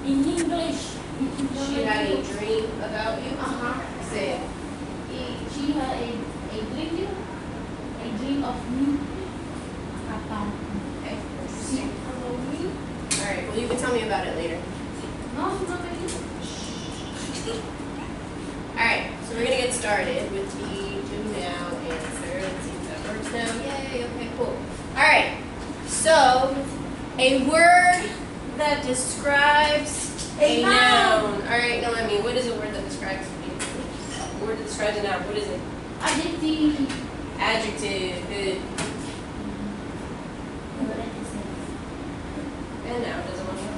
In English. She had a dream about you. Say it. She had a dream of me. Okay. She about me. All right. Well, you can tell me about it later. No, not really. All right. So we're gonna get started with the do now answer. Let's see if that works now. Yay. Okay. Cool. All right. So a word that describes a noun. All right. No, I mean, what is a word that describes a word that describes a noun? What is it? Adjective. Adjective. Good. And now doesn't want to know.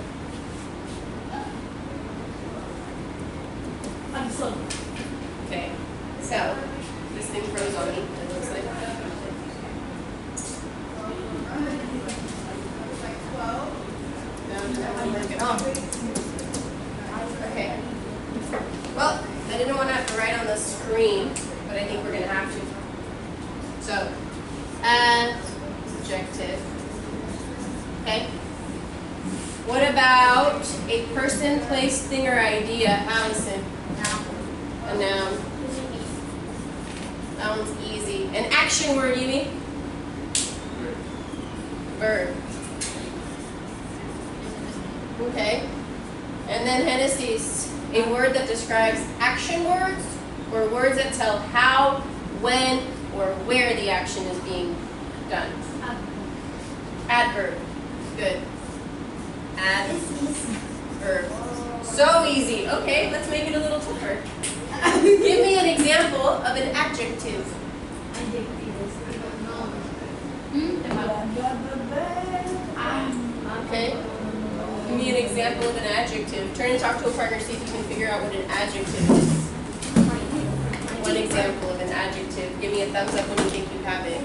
Person. Okay. So this thing froze on me. It looks like. Okay. Well, I didn't want to have to write on the screen, but I think we're going to have to. So, adjective. Okay. What about a person, place, thing, or idea? Allison? A noun. Sounds easy. An action word, you mean? Verb. Okay. And then Hennessy's, a word that describes action words or words that tell how, when, or where the action is being done. Adverb. Good. Adverb. So easy. Okay, let's make it a little tougher. Give me an example of an adjective. Okay. Give me an example of an adjective. Turn and talk to a partner, see if you can figure out what an adjective is. One example of an adjective. Give me a thumbs up when you think you have it.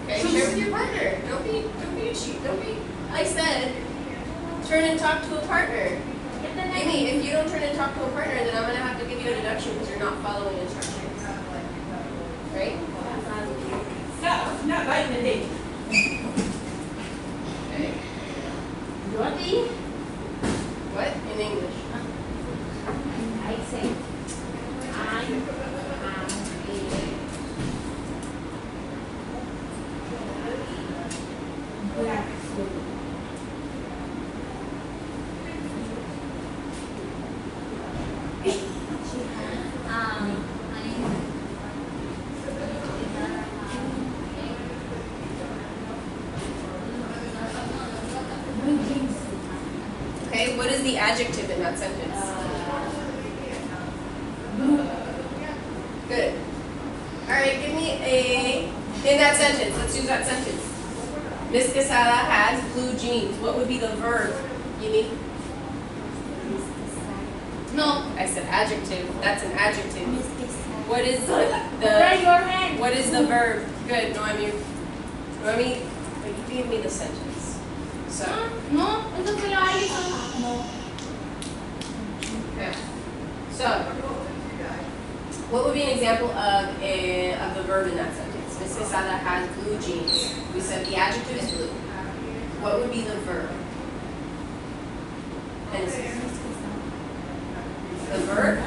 Okay, share with your partner. Don't be a cheat. Don't be. I said, turn and talk to a partner. Amy, if you don't turn and talk to a partner, then I'm going to have to give you a deduction because you're not following instructions. Right? Not like the day. Okay. What? In English. I say, I am a black suit. Okay, what is the adjective in that sentence? Good. All right, give me in that sentence, let's use that sentence. Miss Quesada has blue jeans. What would be the verb, Yumi? No, I said adjective. That's an adjective. What is what is the verb? Good, Noemi, but you gave me the sentence. So. No, it's okay. No. Okay. So, what would be an example of the verb in that sentence? Miss Quesada has blue jeans. We said the adjective is blue. What would be the verb? The verb?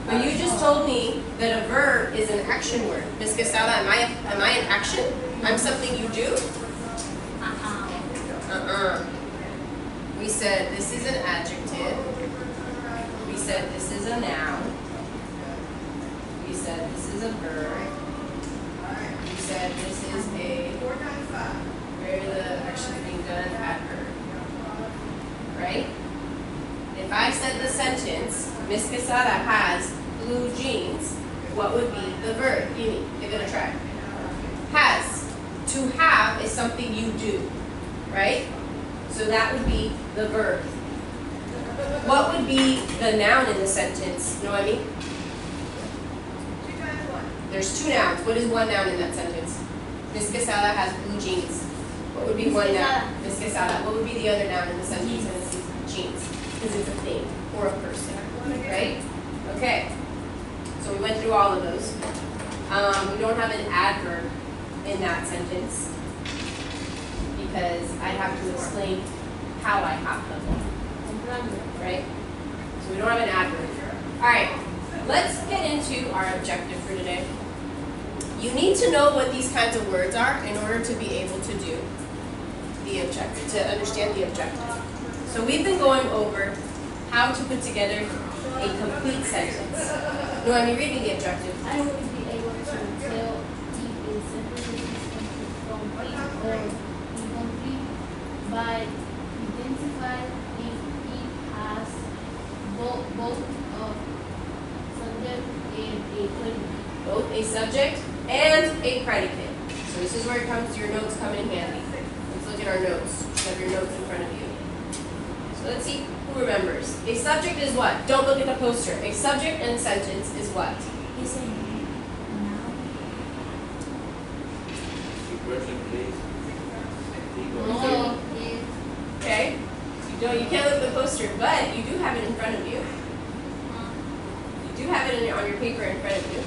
But you just told me that a verb is an action word. Miss Quesada, am I an action? I'm something you do? We said this is an adjective. We said this is a noun. We said this is a verb. We said this is where the action is being done, adverb. Right? If I said the sentence, Miss Quesada has blue jeans, what would be the verb? Yumi, give it a try. Has. To have is something you do, right? So that would be the verb. What would be the noun in the sentence? Know what I mean? There's two nouns. What is one noun in that sentence? Miss Quesada has blue jeans. What would be one noun? Miss Quesada. What would be the other noun in the sentence? And it's jeans. Because it's a thing or a person. Right? Okay. So we went through all of those. We don't have an adverb in that sentence because I have to explain how I have them. Right? So we don't have an adverb. All right. Let's get into our objective for today. You need to know what these kinds of words are in order to be able to do the objective, to understand the objective. So we've been going over how to put together a complete sentence. Noemi, read me the objective. I will be able to tell if a sentence is complete or incomplete by identifying if it has both a subject and a predicate. Both a subject and a predicate. So this is where it comes, your notes come in handy. Let's look at our notes. You have your notes in front of you. So let's see who remembers. A subject is what? Don't look at the poster. A subject in a sentence is what? Is a noun. Okay. You can't look at the poster, but you do have it in front of you. You do have it on your paper in front of you.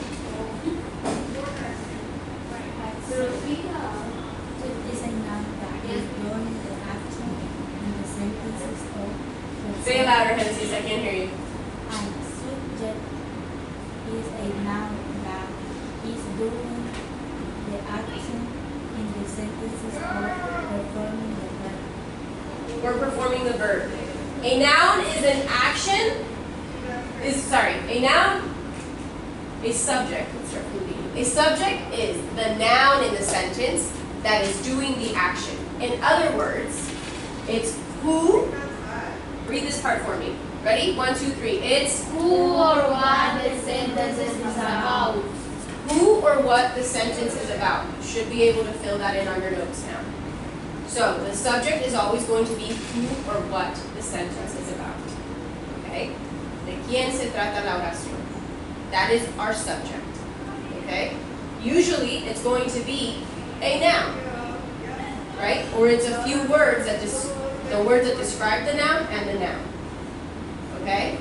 So we is a noun that is doing the action in the sentences of Say it louder, Hensis. I can't hear you. and subject is a noun that is doing the action in the sentences of performing the verb. We're performing the verb. A noun is an action. A subject. Let's start from the beginning. A subject is the noun in the sentence that is doing the action. In other words, it's who. Read this part for me. Ready? 1, 2, 3. It's Who or what the sentence is about. who or what the sentence is about. You should be able to fill that in on your notes now. So the subject is always going to be who or what the sentence is about. Okay? De quién se trata la oración. That is our subject. Okay? Usually it's going to be a noun. Right? Or it's a few words that the words that describe the noun and the noun. Okay?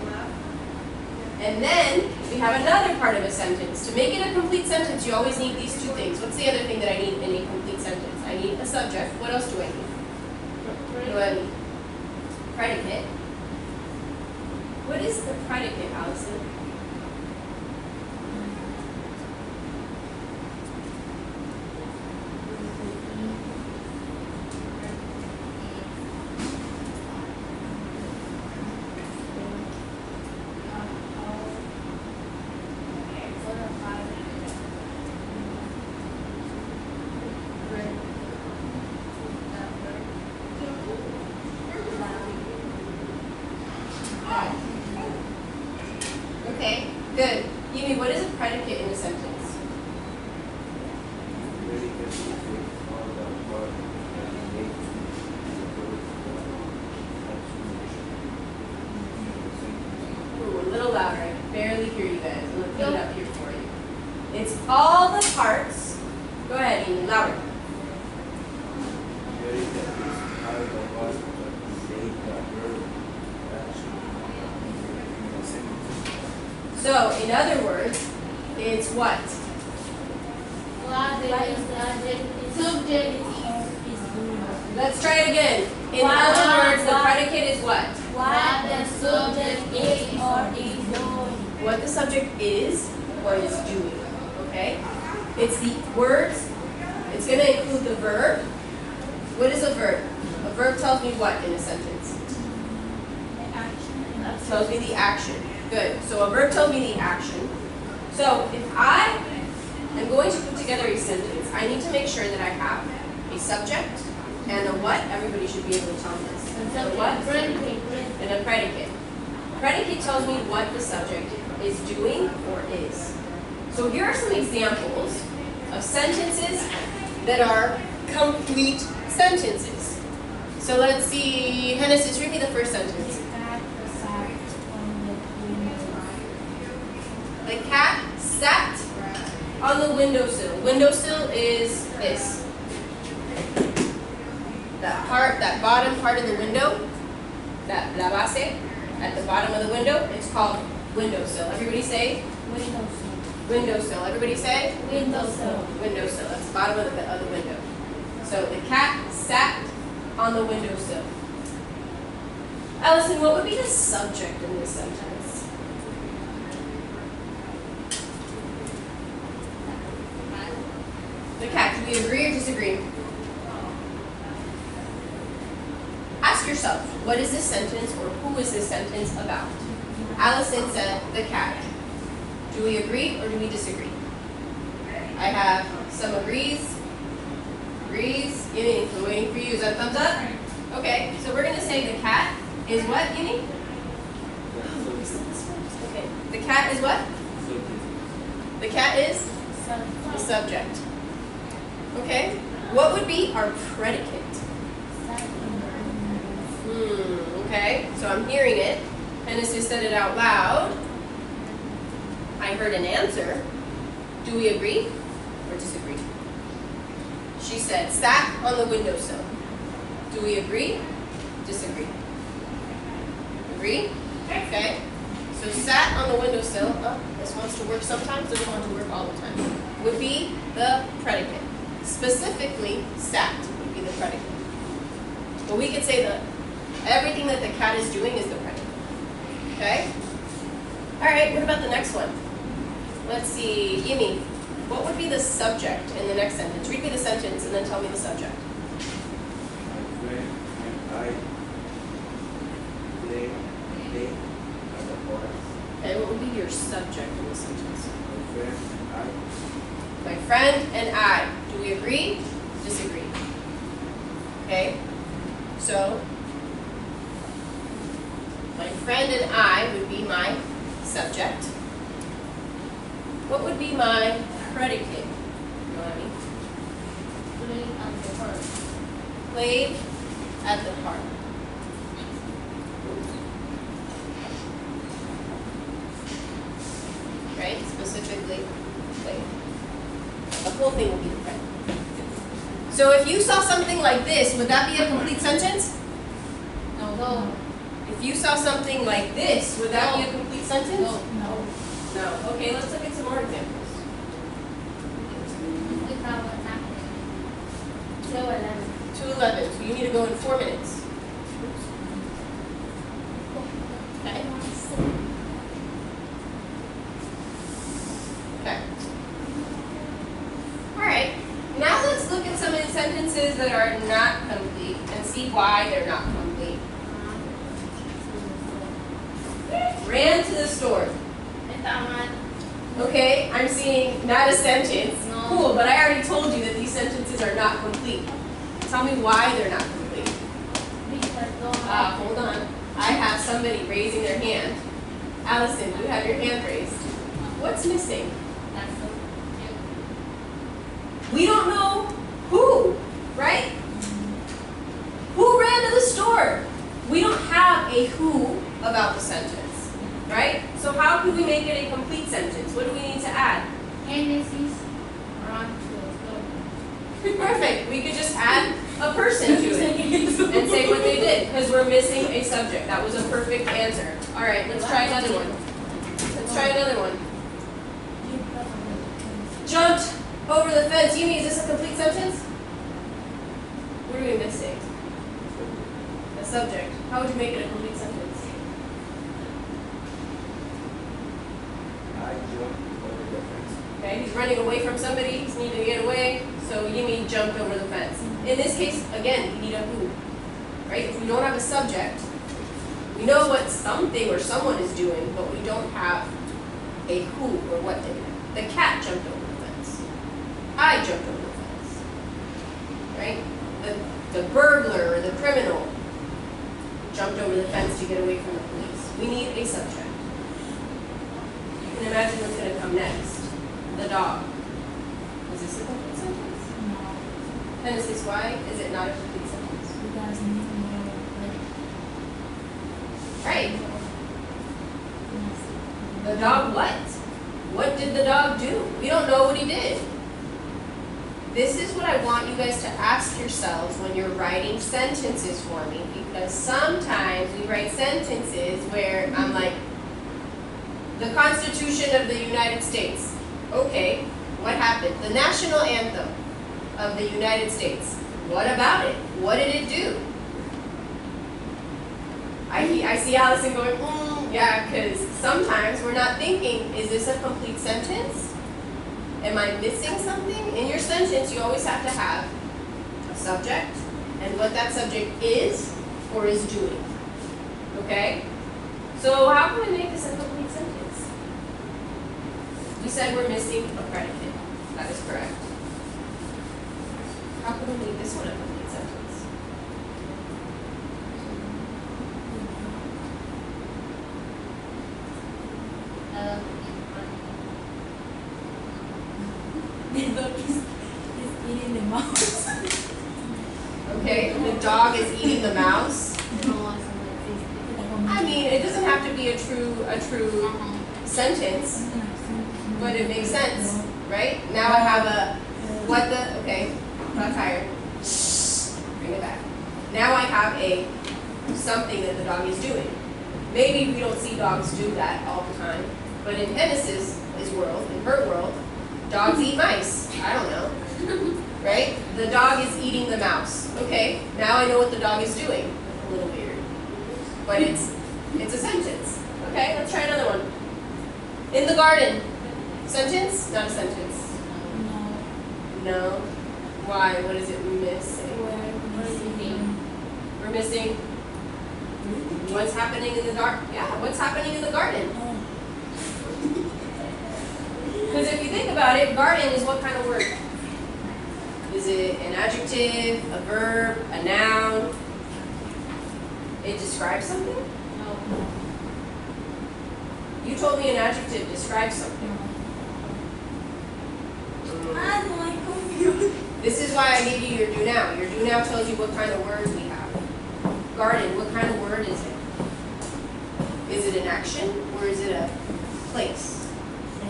And then we have another part of a sentence. To make it a complete sentence, you always need these two things. What's the other thing that I need in a complete sentence? I need a subject. What else do I need? What do I need? Predicate. What is the predicate, Allison? Okay, good. Yumi, what is a predicate in a sentence? Ooh, a little louder. I can barely hear you guys. I'm going to put it up here for you. It's all the parts. Go ahead, Yumi, louder. So, in other words, it's what? What the subject is doing. Let's try it again. In other words, the predicate is what? What the subject is or is doing. What the subject is or is doing. Okay? It's the words. It's going to include the verb. What is a verb? A verb tells me what in a sentence? The action. It tells me the action. Good. So a verb tells me the action. So if I am going to put together a sentence, I need to make sure that I have a subject and a what. Everybody should be able to tell me this. A what? And a predicate. Predicate tells me what the subject is doing or is. So here are some examples of sentences that are complete sentences. So let's see, Genesis, read me the first sentence. The cat sat on the windowsill. Windowsill is this. That part, that bottom part of the window, that la base, at the bottom of the window, it's called windowsill. Everybody say? Windowsill. Windowsill. Everybody say? Windowsill. Windowsill. That's the bottom of the window. So the cat sat on the windowsill. Allison, what would be the subject in this sentence? The cat. Do we agree or disagree? Ask yourself, what is this sentence or who is this sentence about? Allison said the cat. Do we agree or do we disagree? I have some agrees. Agrees. Yini, we're waiting for you. Is that thumbs up? Okay, so we're going to say the cat is what, Yini? Okay, the cat is what? The cat is the subject. Okay, what would be our predicate? Okay, so I'm hearing it. Genesis said it out loud. I heard an answer. Do we agree or disagree? She said, sat on the windowsill. Do we agree? Disagree? Agree? Okay. So sat on the windowsill. Oh, this wants to work sometimes, doesn't want to work all the time. Would be the predicate. Specifically, sat would be the predicate. But we could say that everything that the cat is doing is the predicate. Okay? All right, what about the next one? Let's see, Yimi, what would be the subject in the next sentence? Read me the sentence and then tell me the subject. My friend and I play at the forest. Okay, what would be your subject in the sentence? My friend and I. My friend and I. Do we agree? Disagree? Okay, so my friend and I would be my subject. What would be my predicate? Melanie? Played at the park. Played at the park. Right? Specifically, played. The whole thing will be the predicate. So if you saw something like this, would that be a complete sentence? No. If you saw something like this, would that be a complete sentence? No. No. Okay, let's look at some more examples. Look at what happened. 2:11. 2:11. So you need to go in 4 minutes. Okay. Okay. All right. Now let's look at some of the sentences that are not complete and see why they're not complete. Ran to the store. Okay, I'm seeing not a sentence. No. Cool, but I already told you that these sentences are not complete. Tell me why they're not complete. Hold on. I have somebody raising their hand. Allison, you have your hand raised. What's missing? We don't know who, right? Who ran to the store? We don't have a who about the sentence, right? So how can we make it a complete sentence? What do we need to add? Genesis ran to the store. Perfect. We could just add a person to it and say what they did because we're missing a subject. That was a perfect answer. All right, let's try another one. Let's try another one. Jumped over the fence. Yumi, is this a complete sentence? What are we missing? A subject. How would you make it a complete sentence? I jumped over the fence. Okay, he's running away from somebody. He's needing to get away. So Yumi jumped over the fence. In this case, again, we need a who. Right? If we don't have a subject, we know what something or someone is doing, but we don't have a who or what they did. The cat jumped over the fence. I jumped over the fence. Right? The burglar or the criminal jumped over the fence to get away from the police. We need a subject. You can imagine what's going to come next. The dog. Is this a complete sentence? No. Genesis, why is it not a complete sentence? Because Right. The dog what? What What did the dog do? We don't know what he did. This is what I want you guys to ask yourselves when you're writing sentences for me, because sometimes we write sentences where I'm like, the Constitution of the United States. Okay, what happened? The national anthem of the United States. What about it? What did it do? I see Allison going, yeah, because sometimes we're not thinking, is this a complete sentence? Am I missing something? In your sentence, you always have to have a subject and what that subject is or is doing. Okay? So how can we make this a complete sentence? We said we're missing a predicate. That is correct. How can we make this one a complete sentence? The dog is eating the mouse. Okay, the dog is eating the mouse. I mean, it doesn't have to be a true sentence, but it makes sense, right? Now I have a okay, not tired. Bring it back. Now I have a something that the dog is doing. Maybe we don't see dogs do that all the time, but in Hennis's world, in her world, dogs eat mice. I don't know. Right? The dog is eating the mouse. Okay, now I know what the dog is doing. A little weird. But it's a sentence. Okay, let's try another one. In the garden. Sentence? Not a sentence. No. Why? What is it missing? We're missing what's happening in the garden. Yeah, what's happening in the garden? Because if you think about it, garden is what kind of word? Is it an adjective, a verb, a noun? It describes something? No. You told me an adjective describes something. I'm confused. This is why I gave you your do now. Your do now tells you what kind of words we have. Garden, what kind of word is it? Is it an action or is it a place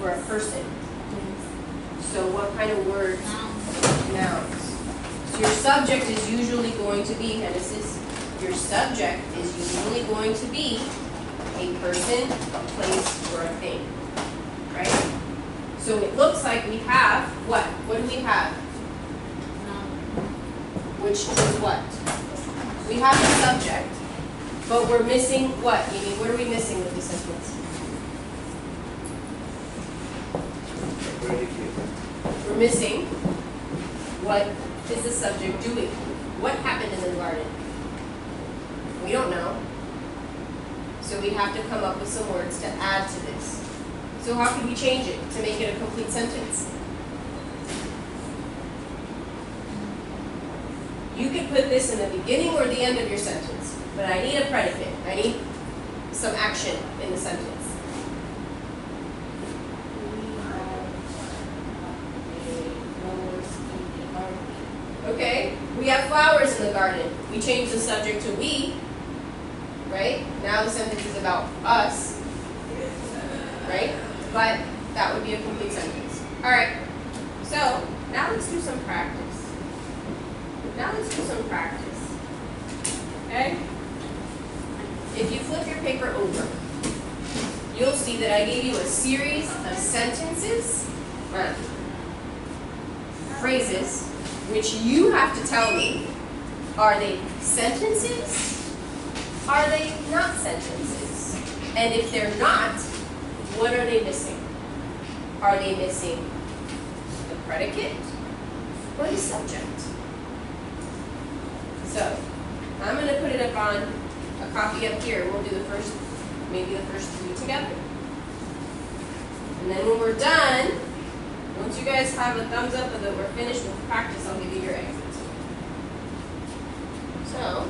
or a person? So what kind of words? Nouns. So your subject is usually going to be, Genesis, your subject is usually going to be a person, a place, or a thing. Right? So it looks like we have what? What do we have? Which is what? We have the subject, but we're missing what? Amy, what are we missing with this sentence? We're missing what is the subject doing? What happened in the garden? We don't know. So we have to come up with some words to add to this. So how can we change it to make it a complete sentence? You could put this in the beginning or the end of your sentence, but I need a predicate. I need some action in the sentence. Okay, we have flowers in the garden. We change the subject to we, right? Now the sentence is about us, right? But that would be a complete sentence. All right, so now let's do some practice. Okay? If you flip your paper over, you'll see that I gave you a series of sentences, phrases, which you have to tell me, are they sentences? Are they not sentences? And if they're not, what are they missing? Are they missing the predicate or the subject? So, I'm going to put it up on a copy up here. We'll do maybe the first three together. And then when we're done, once you guys have a thumbs up that we're finished with practice, I'll give you your exits. So,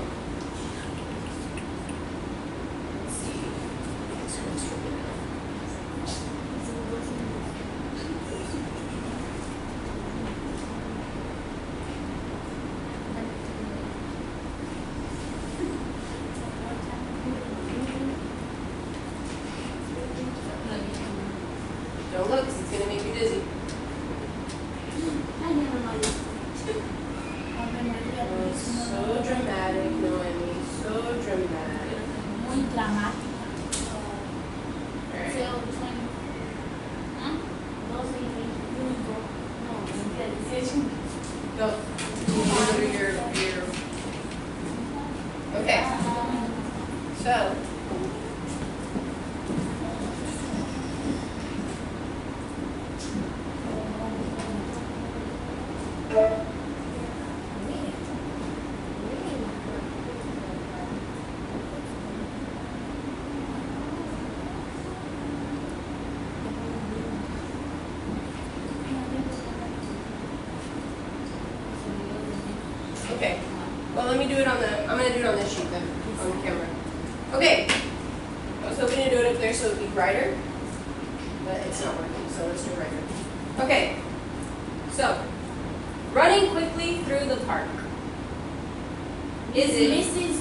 let's see. Don't look, 'cause it's Go. Go to your. Okay. So. Okay. Well, let me do it on the. I'm going to do it on this sheet then, on the camera. Okay. I was hoping to do it up there so it would be brighter, but it's not working. So let's do it right here. Okay. So, running quickly through the park. Is it? Missing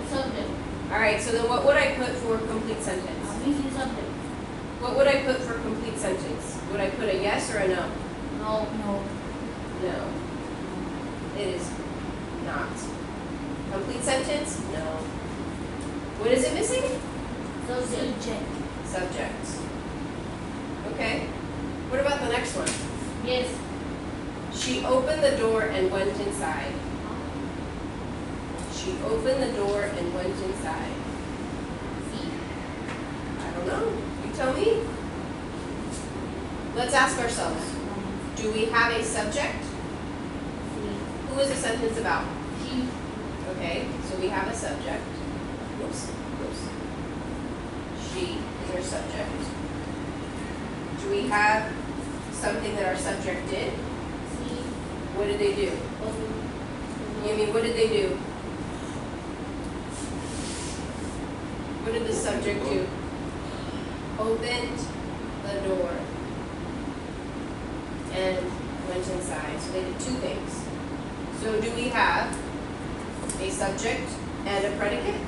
subject. All right. So then, what would I put for complete sentence? Missing subject. What would I put for complete sentence? Would I put a yes or a no? No. No. It is not. Complete sentence? No. What is it missing? Subject. Subject. Okay. What about the next one? Yes. She opened the door and went inside. She opened the door and went inside. See? I don't know. You tell me. Let's ask ourselves. Do we have a subject? Who is the sentence about? She. Okay, so we have a subject. Oops. She is our subject. Do we have something that our subject did? See. What did they do? You mean, what did they do? What did the subject do? Opened the door and went inside. So they did two things. So do we have a subject and a predicate?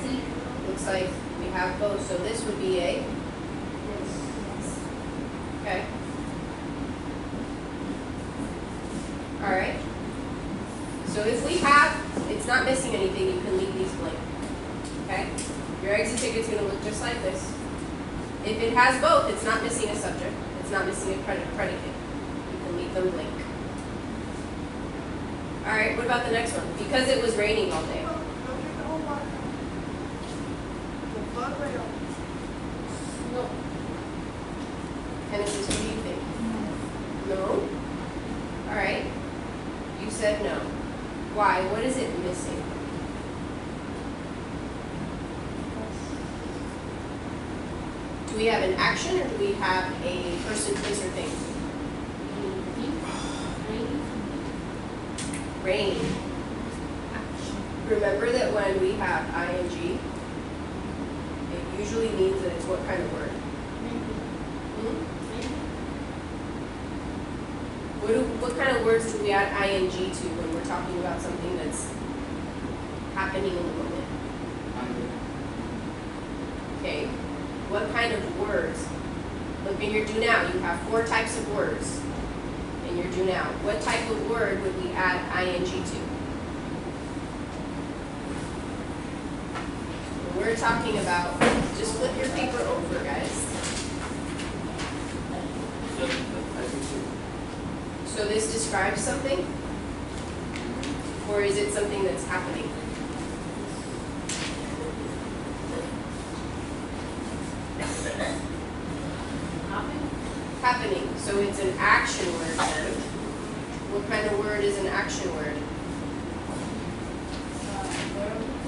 See. Looks like we have both. So this would be a, Yes. okay. All right. So if we have, it's not missing anything, you can leave these blank. Okay? Your exit ticket's going to look just like this. If it has both, it's not missing a subject. It's not missing a predicate. You can leave them blank. All right, what about the next one? Because it was raining all day. No. Genesis, what do you think? No? All right. You said no. Why? What is it missing? Do we have an action or do we have a person, place, or thing? Rain. Remember that when we have ing, it usually means that it's what kind of word? What kind of words do we add ing to when we're talking about something that's happening in the moment? Okay. What kind of words? Look in your do now. You have 4 types of words in your do now. What type of word would we add ing to? When we're talking about, just flip your paper over, guys. So this describes something? Or is it something that's happening? Happening. So it's an action word then. What kind of word is an action word?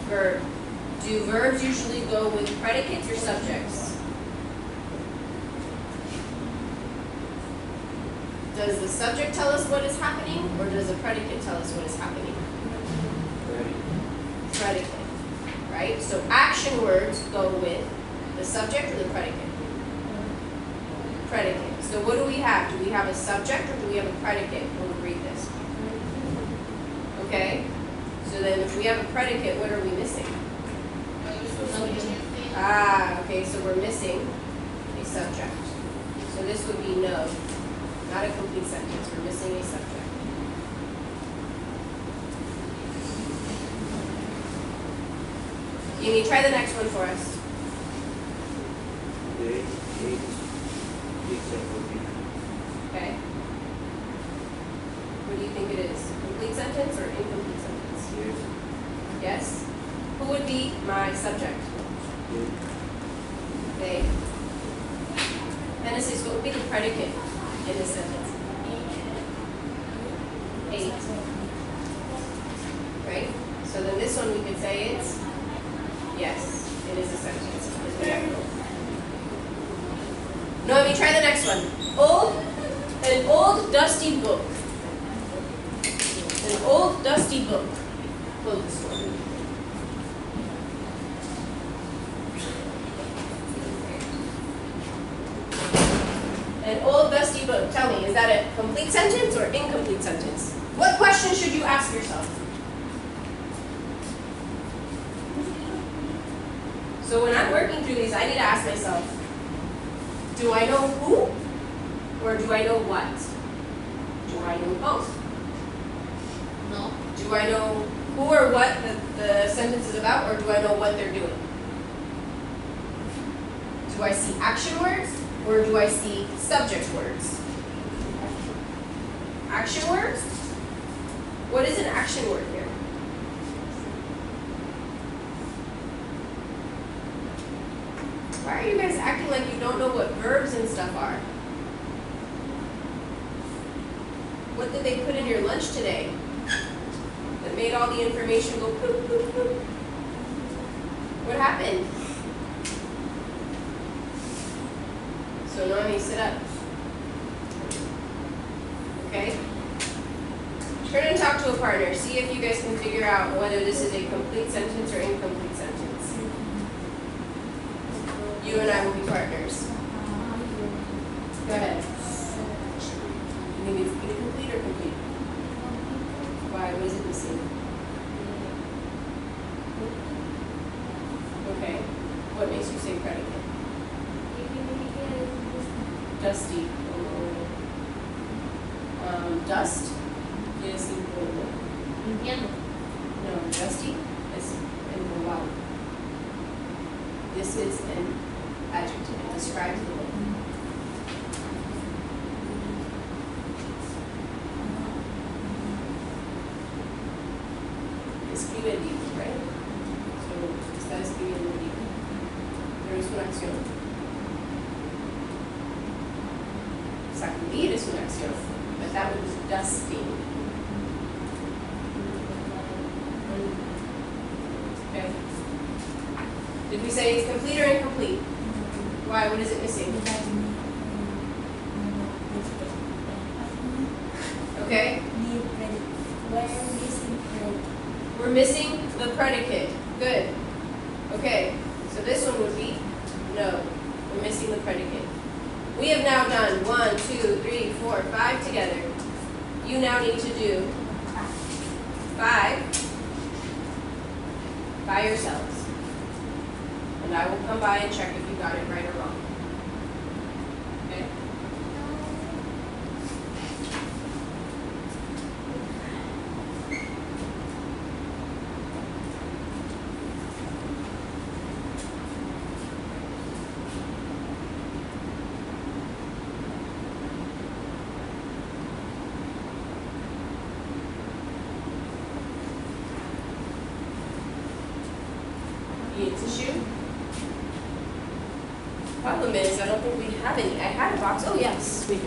Verb. Do verbs usually go with predicates or subjects? Does the subject tell us what is happening, or does the predicate tell us what is happening? Predicate. Right? So action words go with the subject or the predicate? Predicate. So what do we have? Do we have a subject or do we have a predicate when we read this? Okay. So then if we have a predicate, what are we missing? Okay, so we're missing a subject. So this would be no, not a complete sentence. We're missing a subject. Amy, try the next one for us. They ate pizza for dinner. Okay. What do you think it is? Complete sentence or incomplete sentence? Yes. Yes? Who would be my subject? They. Genesis, what would be the predicate in this sentence? Ate. Right? So then this one we could say it's, yes, it is a sentence. No, let me try the next one. An old dusty book. An old dusty book. Close this one. An old dusty book. Tell me, is that a complete sentence or incomplete sentence? What question should you ask yourself? So when I'm working through these, I need to ask myself, do I know who or do I know what? Do I know both? No. Do I know who or what the sentence is about, or do I know what they're doing? Do I see action words or do I see subject words? Action words? What is an action word here? Why are you guys acting like you don't know what verbs and stuff are? What did they put in your lunch today that made all the information go poop, poop, poop? What happened? So Noemi, sit up. Okay? Turn and talk to a partner. See if you guys can figure out whether this is a complete sentence or incomplete sentence. You and I will be partners. Go ahead. You think it's incomplete or complete? Why? What is it missing? Okay. What makes you say predicate? Dusty. Dust is Limpiando. no, dusty is wow. This is an adjective. It describes the look. Escribe el libro, right? So, está escribiendo el libro. Pero es una acción. Sacudir es una acción. But that was dusting. Okay. Did we say it's complete or incomplete? Why? What is it missing? Okay. We're missing the predicate. Good. Okay. So this one would be no. We're missing the predicate. We have now done 1, 2, 3, 4, 5 together. You now need to do 5 by yourselves. And I will come by and check if you got it right or wrong. Okay? You need tissue? Problem is, I don't think we have any. I had a box. Oh, yes, we do.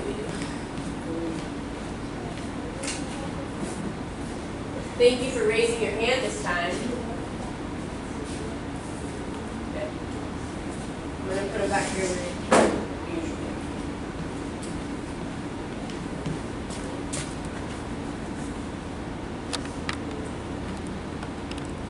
Thank you for raising your hand this time. Okay. I'm going to put it back here where